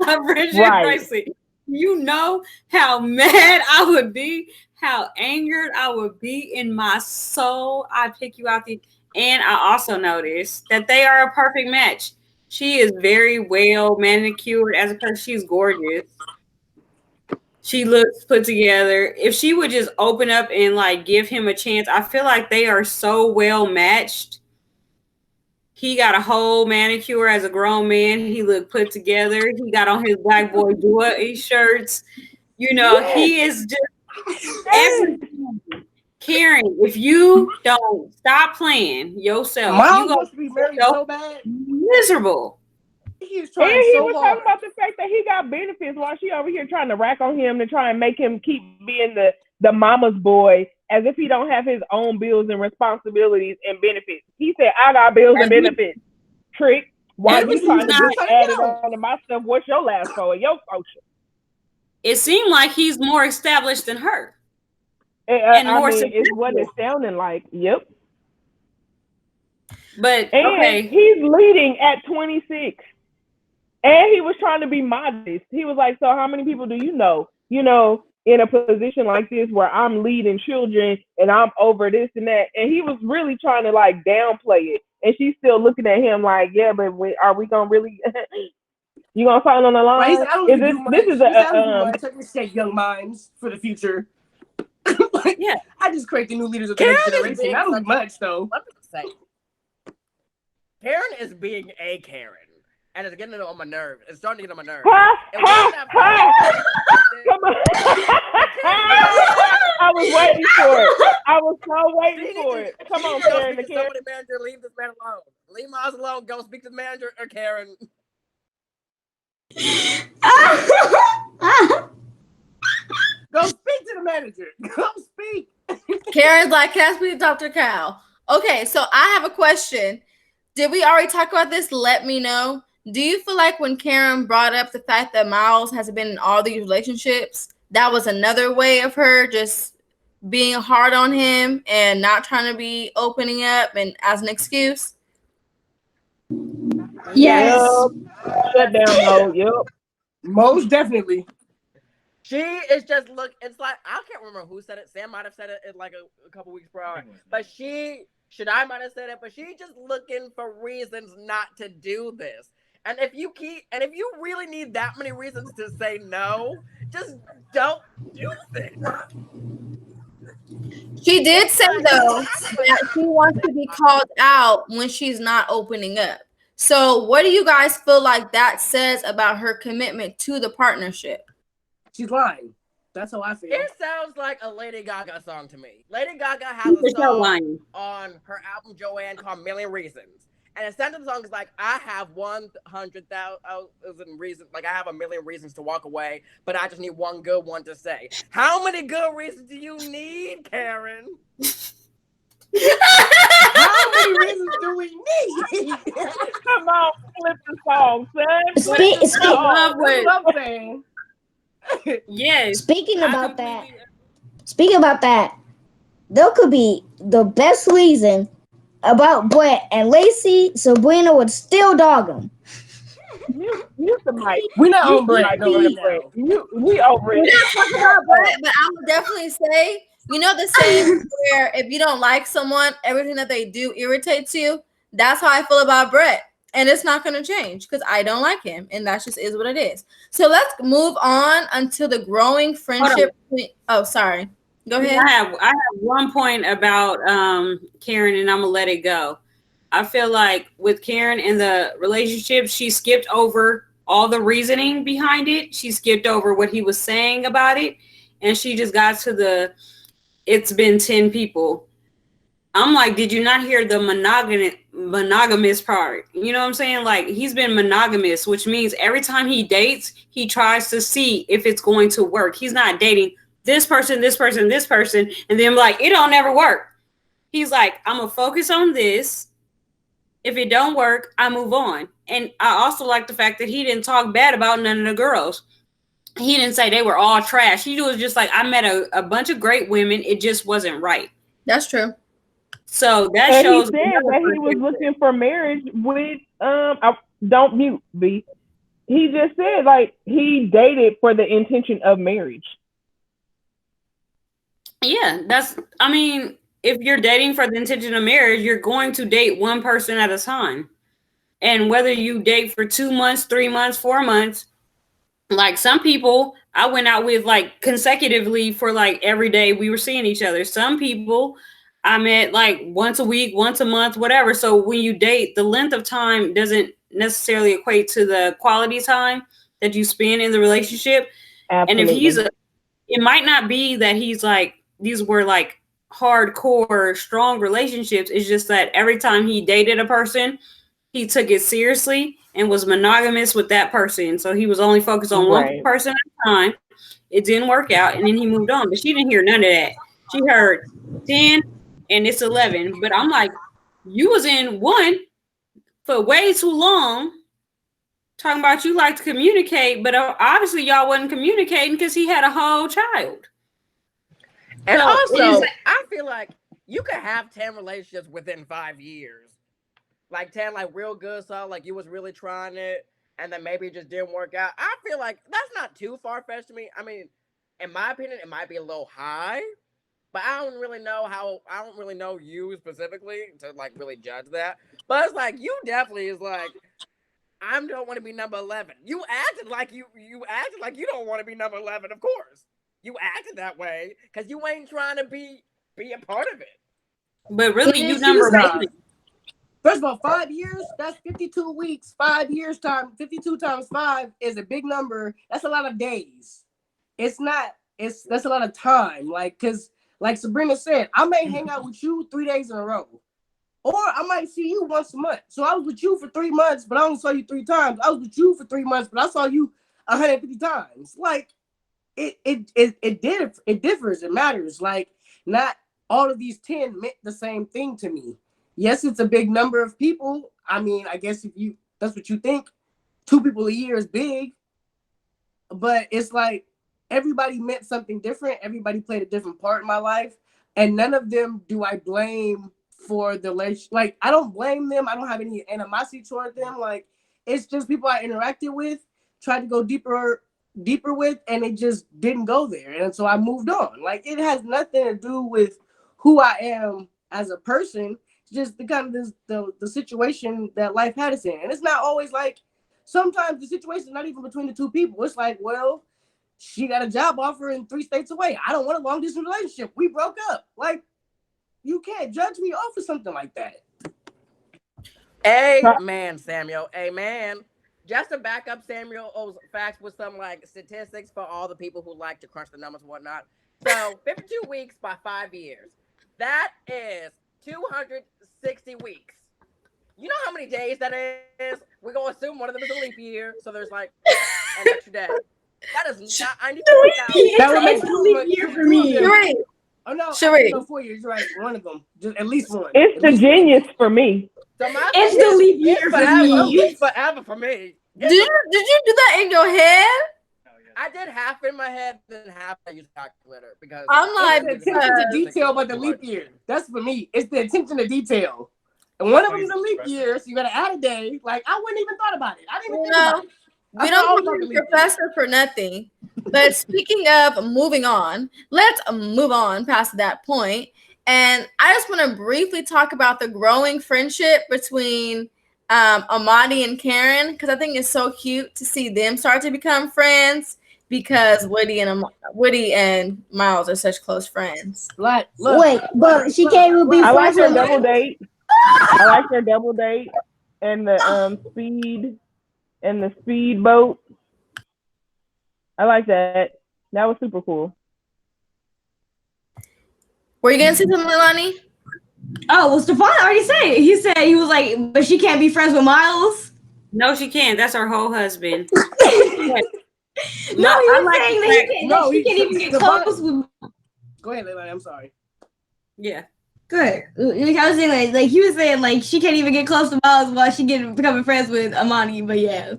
a friendship bracelet. You know how mad I would be, how angered I would be in my soul. I pick you out and I also noticed that they are a perfect match. She is very well manicured as a person. She's gorgeous. She looks put together. If she would just open up and like give him a chance, I feel like they are so well matched. He got a whole manicure as a grown man. He looked put together. He got on his Black Boy Dua shirts. You know, He is just everything. Karen, if you don't stop playing yourself, Mom wants to be married so bad. Miserable. He was talking about the fact that he got benefits while she over here trying to rack on him to try and make him keep being the mama's boy as if he don't have his own bills and responsibilities and benefits. He said, I got bills and benefits. Trick. Why you trying to just add it on to my stuff? What's your last for your social? It seemed like he's more established than her. And more it's what it's sounding like. Yep. But and he's leading at 26. And he was trying to be modest. He was like, so how many people do you know, in a position like this where I'm leading children and I'm over this and that? And he was really trying to like downplay it. And she's still looking at him like, yeah, but are we going to really? You gonna sign on the Right? He line? said, I don't Is even do this much. is He said, I don't do a much. I just say young minds for the future. Like, Yeah. I just create the new leaders of the Karen next is generation. being I don't such do much though. let me say, Karen is being a Karen, and it's getting on my nerves. It's starting to get on my nerves. Ha And wasn't ha that ha! funny? Come on. I was waiting for it. I was so waiting for it. Come She on, needs to go Karen speak the to Karen. somebody, manager. Leave this man alone. Leave Miles alone. Go speak to the manager or Karen. Go speak to the manager. Go speak. Karen's like, can I speak to Dr. Cal? Okay, so I have a question. Did we already talk about this? Let me know. Do you feel like when Karen brought up the fact that Miles has been in all these relationships, that was another way of her just being hard on him and not trying to be opening up and as an excuse? Yes. Yep. Shut down mode. Yep. Most definitely. She is just look. It's like I can't remember who said it. Sam might have said it like a couple weeks prior, but I might have said it, but she just looking for reasons not to do this. And if you really need that many reasons to say no, just don't do this. She did say, though, that she wants to be called out when she's not opening up. So, what do you guys feel like that says about her commitment to the partnership? She's lying. That's how I feel. It sounds like a Lady Gaga song to me. Lady Gaga has a song on her album Joanne called Million Reasons. And the center of the song is like, I have 100,000 reasons, like I have a million reasons to walk away, but I just need one good one to say. How many good reasons do you need, Karen? How many reasons do we need? Come on, flip the song, son. Speak. Love That's with, what I'm saying. yes. Speaking I about that, completely- speaking about that, there could be the best reason about Brett and Lacey. Sabrina would still dog him. Mute the mic. We're not Mute on the break mic no over right the Brett. now. We over We're it. not talking about Brett, but I would definitely say, you know, the saying where if you don't like someone, everything that they do irritates you. That's how I feel about Brett. And it's not going to change because I don't like him. And that just is what it is. So let's move on until the growing friendship. Oh, sorry. Go ahead. I have one point about Karen, and I'm gonna let it go. I feel like with Karen in the relationship, she skipped over all the reasoning behind it. She skipped over what he was saying about it, and she just got to the it's been 10 people. I'm like, did you not hear the monogamous part? You know what I'm saying? Like, he's been monogamous, which means every time he dates, he tries to see if it's going to work. He's not dating this person, this person, this person, and then like, it don't never work. He's like, I'm gonna focus on this. If it don't work, I move on. And I also like the fact that he didn't talk bad about none of the girls. He didn't say they were all trash. He was just like, I met a bunch of great women. It just wasn't right. That's true. So that And shows he said that he was looking for marriage with don't mute B. He just said like he dated for the intention of marriage. Yeah, I mean, if you're dating for the intention of marriage, you're going to date one person at a time. And whether you date for 2 months, 3 months, 4 months, like some people I went out with like consecutively for like every day we were seeing each other. Some people I met like once a week, once a month, whatever. So when you date, the length of time doesn't necessarily equate to the quality time that you spend in the relationship. Absolutely. And if it might not be that he's like, these were like hardcore, strong relationships. It's just that every time he dated a person, he took it seriously and was monogamous with that person. So he was only focused on one person at a time. It didn't work out, and then he moved on. But she didn't hear none of that. She heard 10 and it's 11. But I'm like, you was in one for way too long. Talking about you like to communicate, but obviously y'all wasn't communicating because he had a whole child. And so also, I feel like you could have 10 relationships within 5 years. Like 10, like real good, so like you was really trying it, and then maybe it just didn't work out. I feel like that's not too far-fetched to me. I mean, in my opinion, it might be a little high, but I don't really know you specifically to like really judge that. But it's like you definitely is like I don't want to be number 11. You acted like you acted like you don't want to be number 11. Of course, you acted that way because you ain't trying to be a part of it. But really, you She was number like, one. First of all, 5 years, that's 52 weeks. 5 years time, 52 times 5 is a big number. That's a lot of days. It's not, that's a lot of time. Like, cause like Sabrina said, I may hang out with you 3 days in a row. Or I might see you once a month. So I was with you for 3 months, but I only saw you 3 times. I was with you for 3 months, but I saw you 150 times. Like it differs. It matters. Like not all of these 10 meant the same thing to me. Yes, it's a big number of people. I mean, I guess if you that's what you think, 2 people a year is big. But it's like everybody meant something different. Everybody played a different part in my life, and none of them do I blame for the like. I don't blame them. I don't have any animosity toward them. Like it's just people I interacted with, tried to go deeper with, and it just didn't go there. And so I moved on. Like it has nothing to do with who I am as a person. It's just the kind of the situation that life had us in, and it's not always like. Sometimes the situation is not even between the 2 people. It's like, well, she got a job offer in 3 states away. I don't want a long distance relationship. We broke up. Like, you can't judge me off of something like that. Amen, Samuel. Amen. Just to back up Samuel's facts with some like statistics for all the people who like to crunch the numbers and whatnot. So 52 weeks by 5 years. That is 260 weeks. You know how many days that is? We're gonna assume one of them is a leap year, so there's like an extra day. That is not. I need to That would make it's a leap year for me. Sheree, Oh no, Sheree. no, 4 years. You're right. One of them, just at least one. It's At the least genius for me. So my It's thing the is, leap year it's for forever. me. It's forever for me. Did you do that in your head? I did half in my head, then half I used a calculator because I'm It's like, the attention to detail about the leap year. That's for me. It's the attention to detail. And one of them is a leap year, so you gotta add a day. Like I wouldn't even thought about it. I didn't even think about it. We don't call you professor for nothing. But speaking of moving on, let's move on past that point. And I just want to briefly talk about the growing friendship between Amadi and Karen, because I think it's so cute to see them start to become friends because Woody and Miles are such close friends. Like, Wait, but she can't even be I like friends their with double date. I like their double date and the speedboat. I like that. That was super cool. Were you gonna say something, Milani? Oh, well, Stefan already said it. He said he was like, but she can't be friends with Miles. No, she can't. That's her whole husband. No, he was saying that she can't even get close with. Go ahead, Leilani. I'm sorry. Yeah. Good. Like I was saying, like he was saying, like she can't even get close to Miles while she becoming friends with Amani. But yeah,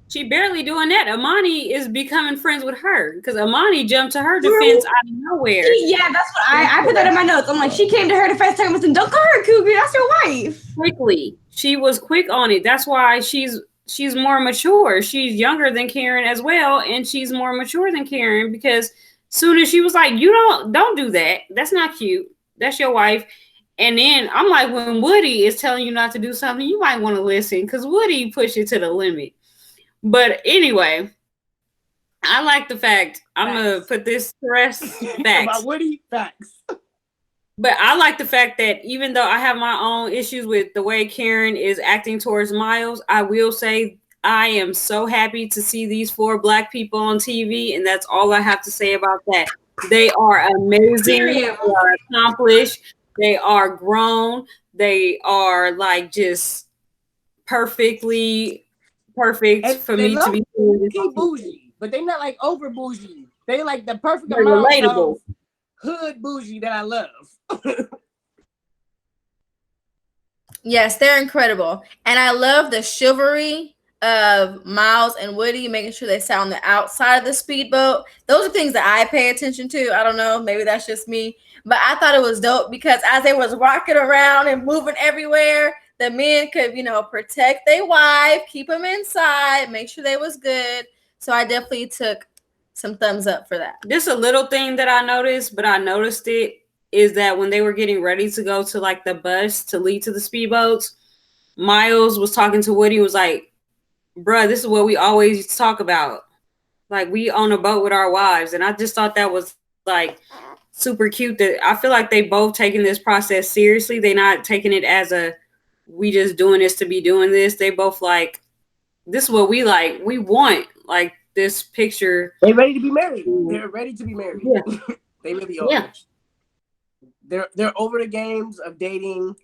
She barely doing that. Amani is becoming friends with her because Amani jumped to her defense out of nowhere. Yeah, that's what I put that in my notes. I'm like, she came to her defense time and said, "Don't call her cougar. That's your wife." Quickly, she was quick on it. That's why she's more mature. She's younger than Karen as well, and she's more mature than Karen because soon as she was like, "You don't do that. That's not cute. That's your wife." And then I'm like, when Woody is telling you not to do something, you might want to listen because Woody pushed it to the limit. But anyway, I like the fact I'm gonna put this stress facts about Woody facts. But I like the fact that even though I have my own issues with the way Karen is acting towards Miles, I will say I am so happy to see these 4 Black people on TV, and that's all I have to say about that. They are amazing. They are accomplished. They are grown. They are like just perfectly perfect and for me to be bougie, but they're not like over bougie. They like the perfect they're amount relatable. Of hood bougie that I love. Yes, they're incredible. And I love the chivalry of Miles and Woody, making sure they sat on the outside of the speedboat. Those are things that I pay attention to. I don't know, maybe that's just me. But I thought it was dope because as they was rocking around and moving everywhere, the men could, protect their wife, keep them inside, make sure they was good. So I definitely took some thumbs up for that. This a little thing that I noticed, but I noticed it is that when they were getting ready to go to like the bus to lead to the speedboats, Miles was talking to Woody, was like, bruh, this is what we always talk about. Like we on a boat with our wives, and I just thought that was like super cute. That I feel like they both taking this process seriously. They not taking it as a we just doing this to be doing this. They both like this is what we like. We want like this picture. They ready to be married. They're ready to be married. Yeah, They really yeah. are. They're over the games of dating.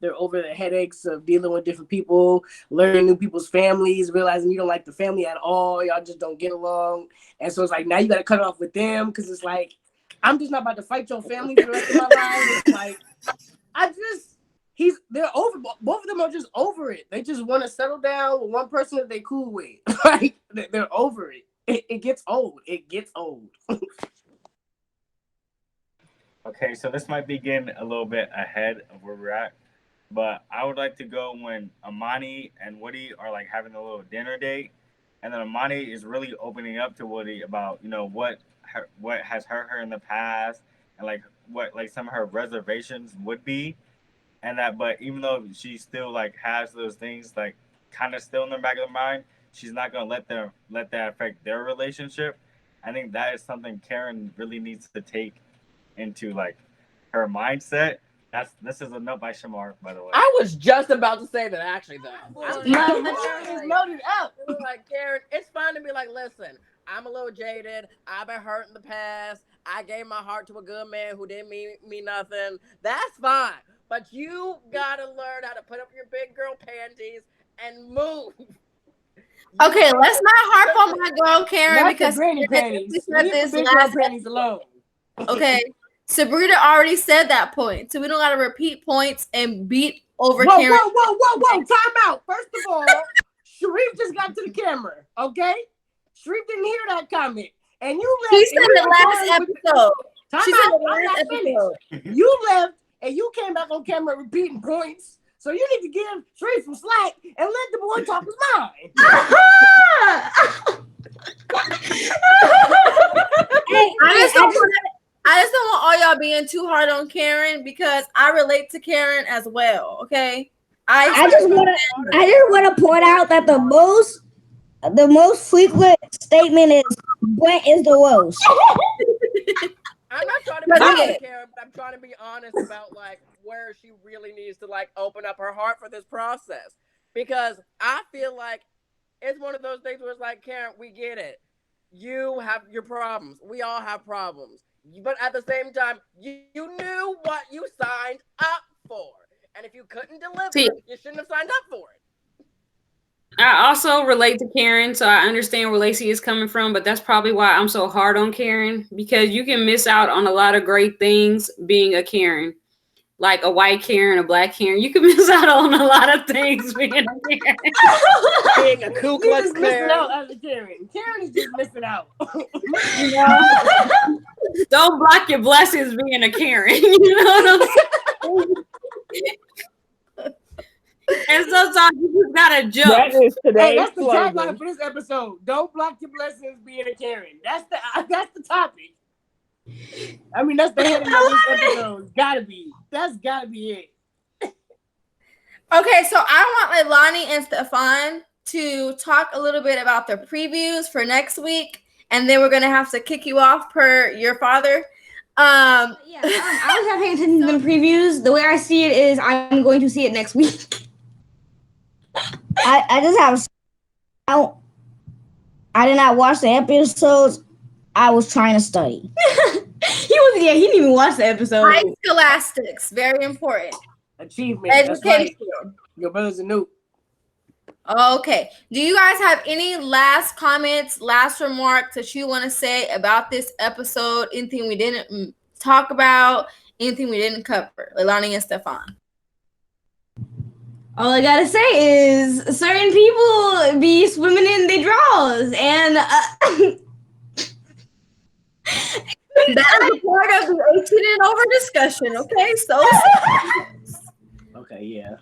They're over the headaches of dealing with different people, learning new people's families, realizing you don't like the family at all. Y'all just don't get along. And so it's like now you got to cut it off with them because it's like, I'm just not about to fight your family for the rest of my life. It's like, they're over. Both of them are just over it. They just want to settle down with one person that they cool with. Like, they're over it. It gets old. It gets old. Okay, so this might be getting a little bit ahead of where we're at, but I would like to go when Amani and Woody are like having a little dinner date, and then Amani is really opening up to Woody about what has hurt her in the past, and like what like some of her reservations would be, and that but even though she still like has those things like kind of still in the back of the mind, she's not gonna let that affect their relationship. I think that is something Karen really needs to take into like her mindset. This is a note by Shamar, by the way. I was just about to say that actually though. It's loaded up. Like Karen, it's fine to be like, listen, I'm a little jaded. I've been hurt in the past. I gave my heart to a good man who didn't mean me nothing. That's fine. But you gotta learn how to put up your big girl panties and move. Okay, let's not harp on my girl Karen Not because the granny panties. Leave the big girl panties alone. Okay, Sabrina already said that point, so we don't gotta repeat points and beat over Whoa, Karen. whoa! Time out. First of all, Sharif just got to the camera. Okay, Sharif didn't hear that comment, and you left. She said it last episode. She said it last episode. You left, and you came back on camera repeating points. So you need to give Sharif some slack and let the boy talk his mind. I just don't want all y'all being too hard on Karen because I relate to Karen as well. Okay, I just want to point out that the most frequent statement is Brent is the worst. I'm not trying to be honest, Karen, but I'm trying to be honest about like where she really needs to like open up her heart for this process. Because I feel like it's one of those things where it's like, Karen, we get it. You have your problems. We all have problems. But at the same time, you knew what you signed up for. And if you couldn't deliver, you shouldn't have signed up for it. I also relate to Karen, so I understand where Lacey is coming from, but that's probably why I'm so hard on Karen, because you can miss out on a lot of great things being a Karen. Like a white Karen, a black Karen. You can miss out on a lot of things being a Karen. Being a Ku Klux Karen. As a Karen. Karen is just missing out. You know? Don't block your blessings being a Karen. You know what I'm saying? And sometimes you just gotta jump. That is today's that's the slogan. tagline for this episode. Don't block your blessings being a Karen. That's the topic. I mean, that's the heading of this episode. That's gotta be it. Okay, so I want Leilani and Stefan to talk a little bit about the previews for next week, and then we're gonna have to kick you off per your father. I was not paying attention to the previews. The way I see it is, I'm going to see it next week. I just have. I did not watch the episodes. I was trying to study. He didn't even watch the episode. High scholastics, very important. Achievement. Education. That's right. Your brother's a noob. Okay. Do you guys have any last comments, last remarks that you want to say about this episode? Anything we didn't talk about? Anything we didn't cover? Leilani and Stefan. All I gotta say is certain people be swimming in their drawers, and that is a part of the 18 and over discussion. Okay, so okay, yeah.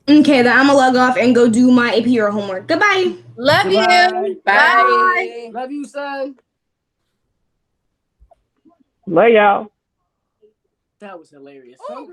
Okay, then I'm gonna log off and go do my AP or homework. Goodbye. Love Goodbye. you. Bye. Love you, son. Love y'all. That was hilarious. Oh.